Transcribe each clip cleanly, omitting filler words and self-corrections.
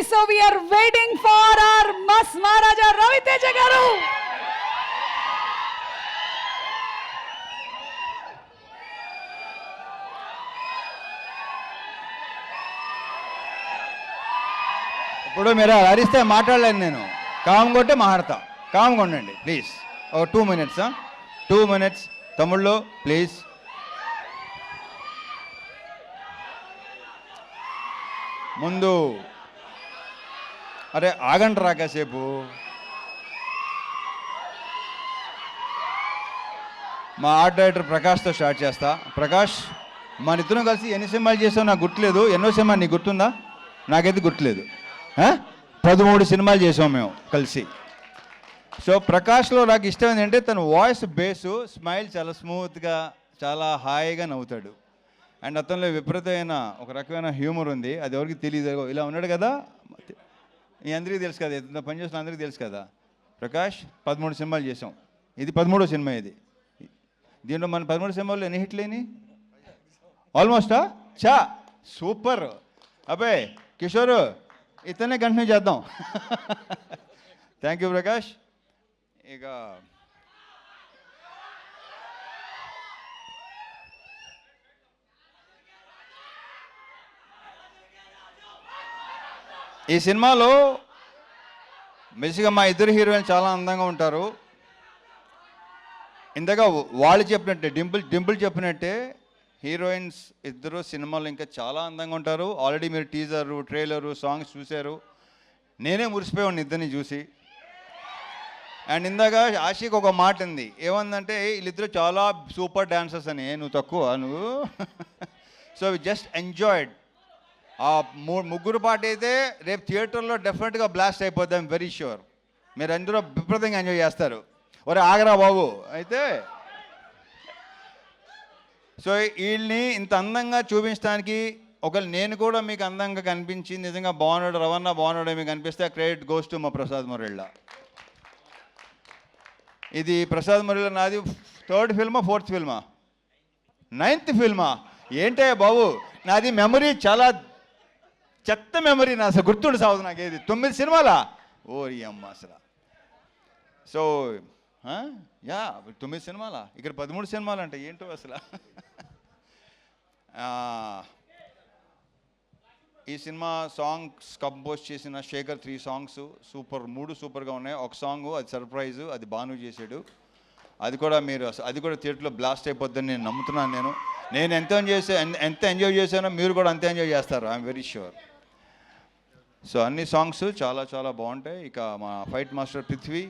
So we are waiting for our Mas Maharaja Raviteja garu. ఇప్పుడు మీరు అరిస్తే మాట్లాడలేను నేను. కామ్ కొట్టే మాట్లాడతా. కామ్గా ఉండండి ప్లీజ్. ఒక 2 minutes 2 minutes తమ్ముళ్ళు ప్లీజ్. ముందు అరే ఆగండి రా కాసేపు. మా ఆర్ట్ డైరెక్టర్ ప్రకాష్తో స్టార్ట్ చేస్తా. ప్రకాష్, మన ఇద్దరం కలిసి ఎన్ని సినిమాలు చేసావు నాకు గుర్తులేదు. ఎన్నో సినిమా నీకు గుర్తుందా? నాకైతే గుర్తులేదు. 13 సినిమాలు చేసాం మేము కలిసి. సో ప్రకాష్లో నాకు ఇష్టం ఏంటంటే తన వాయిస్ బేసు, స్మైల్ చాలా స్మూత్గా, చాలా హాయిగా నవ్వుతాడు. అండ్ అతనిలో విపరీతమైన ఒక రకమైన హ్యూమర్ ఉంది. అది ఎవరికి తెలియదు. ఇలా ఉన్నాడు కదా, మీ అందరికీ తెలుసు కదా, ఇంత పనిచేసిన అందరికీ తెలుసు కదా. ప్రకాష్ 13 సినిమాలు చేసాం. ఇది 13వ సినిమా. ఇది దీంట్లో మన 13 సినిమాల్లో ఎన్ని హిట్లు అయినాయి? ఆల్మోస్టా చా సూపర్. అబ్బే కిషోర్ ఇతనే కంటిన్యూ చేద్దాం. Thank you Prakash. ఇక ఈ సినిమాలో బేసిక్గా మా ఇద్దరు హీరోయిన్ చాలా అందంగా ఉంటారు. ఇందాక వాళ్ళు చెప్పినట్టే, డింపుల్ చెప్పినట్టే హీరోయిన్స్ ఇద్దరు సినిమాలో ఇంకా చాలా అందంగా ఉంటారు. ఆల్రెడీ మీరు టీజరు, ట్రైలరు, సాంగ్స్ చూశారు. నేనే మురిసిపోయాను ఇద్దరిని చూసి. అండ్ ఇందాక ఆషిక్ ఒక మాట ఉంది, ఏమందంటే వీళ్ళిద్దరు చాలా సూపర్ డాన్సర్స్ అని. నువ్వు తక్కువ నువ్వు. So we just enjoyed. ఆ ముగ్గురు పాట అయితే రేపు థియేటర్లో డెఫినెట్గా బ్లాస్ట్ అయిపోద్ది. ఐమ్ వెరీ ష్యూర్ మీరు అందరూ విపరీతంగా ఎంజాయ్ చేస్తారు. ఒరే ఆగరా బాబు. అయితే సో వీళ్ళని ఇంత అందంగా చూపించడానికి ఒకవేళ నేను కూడా మీకు అందంగా కనిపించి నిజంగా బాగున్నాడు, రవణ బాగున్నాడు మీకు అనిపిస్తే క్రెడిట్ గోస్ టు మా ప్రసాద్ మురళ. ఇది ప్రసాద్ మురళ నాది 3rd ఫిల్మా 4th ఫిల్మా 9th ఫిల్మా ఏంటే బాబు. నాది మెమరీ చాలా చెత్త మెమరీ. నా అసలు గుర్తుండి సాగుతుంది నాకు. ఏది 9 సినిమాలా? ఓరి అమ్మ అసలు. సో యా 9 సినిమాలా? ఇక్కడ 13 సినిమాలు అంటే ఏంటో అసలు. ఈ సినిమా సాంగ్స్ కంపోజ్ చేసిన శేఖర్ 3 సాంగ్స్ సూపర్, 3 సూపర్గా ఉన్నాయి. ఒక సాంగ్ అది సర్ప్రైజు, అది బాను చేశాడు. అది కూడా మీరు అది కూడా థియేటర్లో బ్లాస్ట్ అయిపోద్దని నేను నమ్ముతున్నాను. నేను ఎంత ఎంజాయ్ చేశానో మీరు కూడా అంతే ఎంజాయ్ చేస్తారు. I'm very sure. సో అన్ని సాంగ్స్ చాలా చాలా బాగుంటాయి. ఇక మా ఫైట్ మాస్టర్ పృథ్వీ,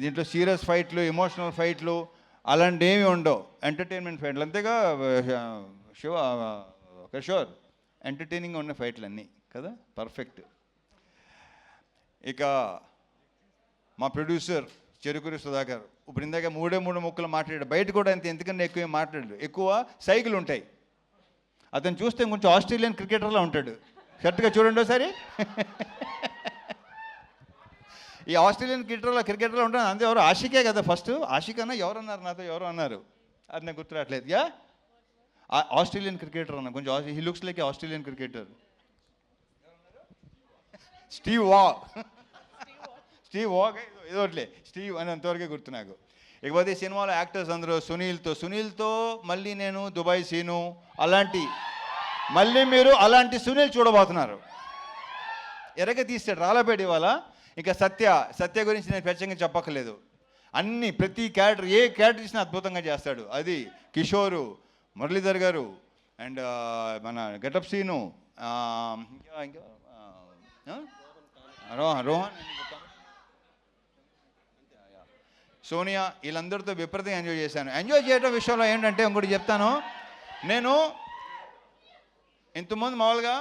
దీంట్లో సీరియస్ ఫైట్లు, ఎమోషనల్ ఫైట్లు అలాంటివి ఏమి ఉండవు. ఎంటర్టైన్మెంట్ ఫైట్లు అంతేగా కిషోర్. ఎంటర్టైనింగ్గా ఉన్న ఫైట్లు అన్నీ కదా, పర్ఫెక్ట్. ఇక మా ప్రొడ్యూసర్ చెరుకూరి సుధాకర్ ఇప్పుడు ఇందాక 3 ముక్కలు మాట్లాడాడు. బయట కూడా అంతే, ఎందుకంటే ఎక్కువ మాట్లాడాడు. ఎక్కువ సైకిల్ ఉంటాయి. అతను చూస్తే కొంచెం ఆస్ట్రేలియన్ క్రికెటర్లా ఉంటాడు. కరెక్ట్గా చూడండి ఒకసారి. ఈ ఆస్ట్రేలియన్ క్రికెటర్లో ఉంటాను. అంతే. ఎవరు ఆషికే కదా ఫస్ట్. ఆషిక్ అన్న ఎవరు అన్నారు నాతో, ఎవరు అన్నారు అది నాకు గుర్తు రావట్లేదు. యా ఆస్ట్రేలియన్ క్రికెటర్ అన్న, కొంచెం he looks like Australian cricketer. Steve Waugh ఏదోట్లే స్టీవ్ అని అంతవరకే గుర్తు నాకు. ఇకపోతే ఈ సినిమాలో యాక్టర్స్ అందరూ సునీల్తో మళ్ళీ నేను దుబాయ్ సీను అలాంటి, మళ్ళీ మీరు అలాంటి సునీల్ చూడబోతున్నారు. ఎరగ తీస్తాడు రాళ్ళపేట ఇవాళ. ఇంకా సత్య గురించి నేను ప్రత్యేకంగా చెప్పక్కర్లేదు. అన్ని ప్రతి క్యారెక్టర్, ఏ క్యారెక్టర్ ఇచ్చినా అద్భుతంగా చేస్తాడు. అది కిషోరు, మురళీధర్ గారు అండ్ మన గెటప్ సీను, రోహన్, సోనియా, వీళ్ళందరితో విపరీతంగా ఎంజాయ్ చేశాను. ఎంజాయ్ చేయడం విషయంలో ఏంటంటే ఇంకోటి చెప్తాను. నేను ఇంతకుముందు మామూలుగా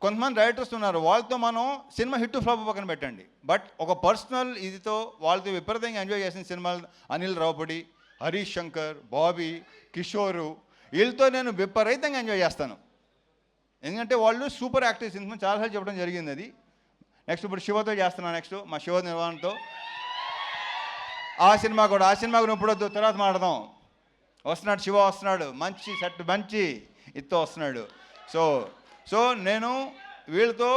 కొంతమంది డైరెక్టర్స్ ఉన్నారు, వాళ్ళతో మనం సినిమా హిట్ ఫ్లాప్ పక్కన పెట్టండి. బట్ ఒక పర్సనల్ ఇదితో వాళ్ళతో విపరీతంగా ఎంజాయ్ చేసిన సినిమాలు అనిల్ రావుపూడి, హరీష్ శంకర్, బాబీ, కిషోరు, వీళ్ళతో నేను విపరీతంగా ఎంజాయ్ చేస్తాను. ఎందుకంటే వాళ్ళు సూపర్ యాక్టర్స్. ఇంతకుముందు చాలాసార్లు చెప్పడం జరిగింది అది. నెక్స్ట్ ఇప్పుడు శివతో చేస్తున్నాను. నెక్స్ట్ మా శివ నిర్వహణతో ఆ సినిమా కూడా ఇప్పుడు వద్దు, తర్వాత మాట్లాడదాం. వస్తున్నాడు శివ, వస్తున్నాడు మంచి సెట్, మంచి ఇత్తో వస్తున్నాడు. సో నేను వీళ్ళతో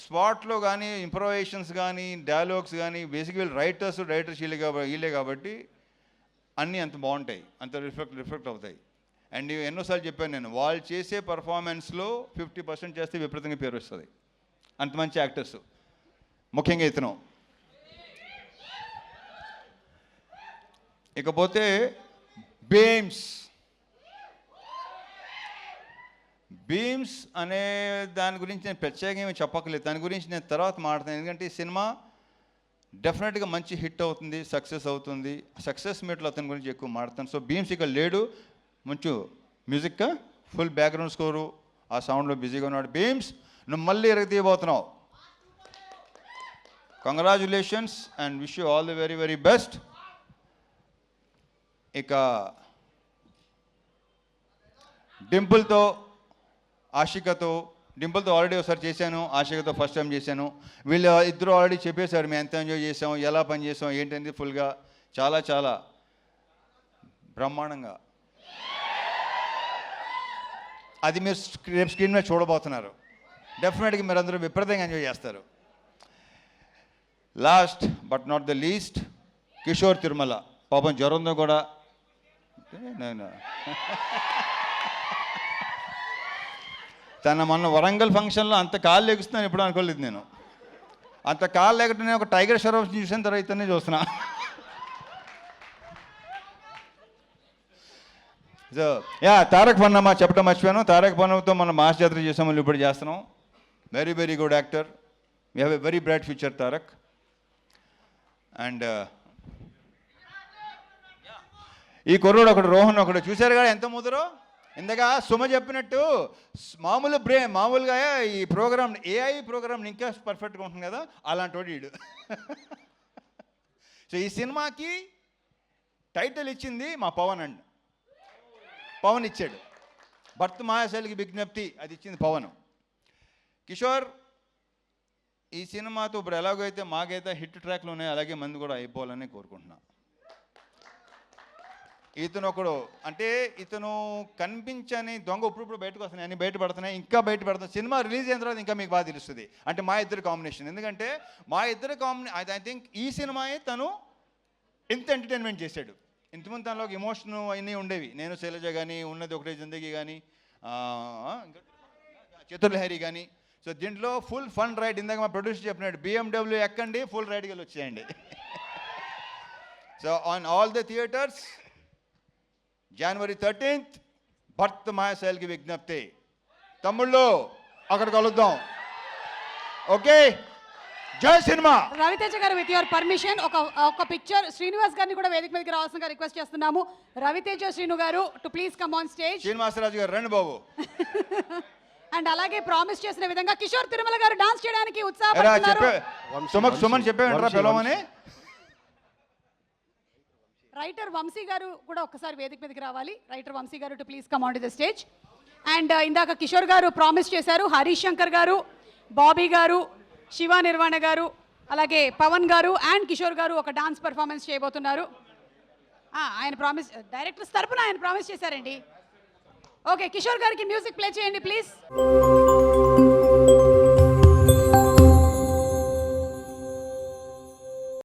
స్పాట్లో కానీ ఇంప్రొవైజేషన్స్ కానీ డైలాగ్స్ కానీ బేసిక్ వీళ్ళు రైటర్స్ వీళ్ళే కాబట్టి అన్నీ అంత బాగుంటాయి, అంత రిఫ్లెక్ట్ అవుతాయి. అండ్ ఎన్నోసార్లు చెప్పాను నేను, వాళ్ళు చేసే పర్ఫార్మెన్స్లో 50% చేస్తే విపరీతంగా పేరు వస్తుంది. అంత మంచి యాక్టర్స్, ముఖ్యంగా ఇతను. ఇకపోతే బీమ్స్ అనే దాని గురించి నేను ప్రత్యేకంగా చెప్పక్కర్లేదు, దాని గురించి నేను తర్వాత మాట్లాడతాను. ఎందుకంటే ఈ సినిమా డెఫినెట్గా మంచి హిట్ అవుతుంది, సక్సెస్ అవుతుంది. సక్సెస్ మీట్లో అతని గురించి ఎక్కువ మాట్లాడతాను. సో బీమ్స్ ఇక్కడ లేడు, మంచి మ్యూజిక్, ఫుల్ బ్యాక్గ్రౌండ్ స్కోరు, ఆ సౌండ్లో బిజీగా ఉన్నాడు. బీమ్స్, నువ్వు మళ్ళీ ఎరగతీయబోతున్నావు. Congratulations and wish you all the very very best. ఇక డింపుల్తో ఆల్రెడీ ఒకసారి చేశాను, ఆషికతో ఫస్ట్ టైం చేశాను. వీళ్ళు ఇద్దరు ఆల్రెడీ చెప్పేశారు మేము ఎంత ఎంజాయ్ చేసాం, ఎలా పని చేసాం ఏంటంటే ఫుల్గా చాలా చాలా బ్రహ్మాండంగా. అది మీరు రేపు స్క్రీన్ మీద చూడబోతున్నారు. డెఫినెట్గా మీరు అందరూ విపరీతంగా ఎంజాయ్ చేస్తారు. Last but not the least, Kishore Tirumala. పాపం జ్వరంతో కూడా నేను తన మొన్న వరంగల్ ఫంక్షన్లో అంత కాళ్ళు ఎగుస్తున్నాను ఎప్పుడు అనుకోలేదు నేను. అంత కాళ్ళు ఎగటం నేను ఒక టైగర్ షరఫ్ చూసిన తర్వాత ఇతనే చూస్తున్నా. సో తారక్ పన్నమ్మ చెప్పడం మర్చిపోయాను. తారక్ పన్నమ్మతో మనం మాస్ జాతర చేసాం, మళ్ళీ ఇప్పుడు చేస్తున్నాం. Very very good actor, we have a very bright future Tarak. And ఈ కుర్రోడు ఒకడు రోహన్ ఒకడు చూశారు కదా ఎంత ముదరో. ఇంతగా సుమ చెప్పినట్టు మామూలుగా ఈ ప్రోగ్రామ్ ఏఐ ప్రోగ్రామ్ ఇంకా పర్ఫెక్ట్గా ఉంటుంది కదా, అలాంటి వాడు వీడు. సో ఈ సినిమాకి టైటిల్ ఇచ్చింది మా పవన్ ఇచ్చాడు. భర్త మాయాశైలికి విజ్ఞప్తి అది ఇచ్చింది పవన్. కిషోర్, ఈ సినిమాతో ఇప్పుడు ఎలాగో అయితే మాకైతే హిట్ ట్రాక్లు ఉన్నాయి, అలాగే మంది కూడా అయిపోవాలని కోరుకుంటున్నా. ఇతను ఒకడు అంటే ఇతను కనిపించని దొంగ ఇప్పుడు బయటకు వస్తున్నాయి, అన్ని బయటపడుతున్నాయి, ఇంకా బయటపడుతున్నాయి. సినిమా రిలీజ్ అయిన తర్వాత ఇంకా మీకు బాగా తెలుస్తుంది. అంటే మా ఇద్దరు కాంబినేషన్, ఎందుకంటే మా ఇద్దరు ఐ థింక్ ఈ సినిమాయే తను ఇంత ఎంటర్టైన్మెంట్ చేశాడు. ఇంతకుముందు తనలో ఒక ఎమోషన్ అన్నీ ఉండేవి. నేను శైలజ కానీ, ఉన్నది ఒకటే జిందగీ కానీ, చతుర్లహరి కానీ. సో దీంట్లో ఫుల్ ఫన్ రైడ్. ఇందాక మా ప్రొడ్యూసర్ చెప్పినాడు, BMW ఎక్కండి, ఫుల్ రైడ్కి వెళ్ళి వచ్చేయండి. So on all the theatres January 13th, భర్త మాయాశైలికి విజ్ఞప్తి. తమ్ముళ్ళు అక్కడ కలుద్దాం. ఓకే, జై సినిమా. రవితేజ గారు, విత్ యువర్ పర్మిషన్ ఒక పిక్చర్ శ్రీనివాస్ గారిని కూడా వేదిక మీదకి రావాల్సిందిగా రిక్వెస్ట్ చేస్తున్నాము. రవితేజ శ్రీను గారు to please come on stage. Srinivasaraju గారు రండి బాబు. అండ్ అలాగే ప్రామిస్ చేసిన విధంగా కిషోర్ తిరుమల గారు డాన్స్ చేయడానికి ఉత్సాహపడుతున్నారు. సుమన్ చెప్పేమంటారా పిలవమని. రైటర్ వంశీ గారు కూడా ఒకసారి వేదిక మీదకి రావాలి. రైటర్ వంశీ గారు to please come on to the stage. And ఇందాక కిషోర్ గారు ప్రామిస్ చేశారు, హరీష్ శంకర్ గారు, బాబీ గారు, శివ నిర్వాణ గారు, అలాగే పవన్ గారు అండ్ కిషోర్ గారు ఒక డాన్స్ పర్ఫార్మెన్స్ చేయబోతున్నారు. ఆయన ప్రామిస్, డైరెక్టర్స్ తరపున ఆయన ప్రామిస్ చేశారండి. ఓకే, కిషోర్ గారికి మ్యూజిక్ ప్లే చేయండి ప్లీజ్.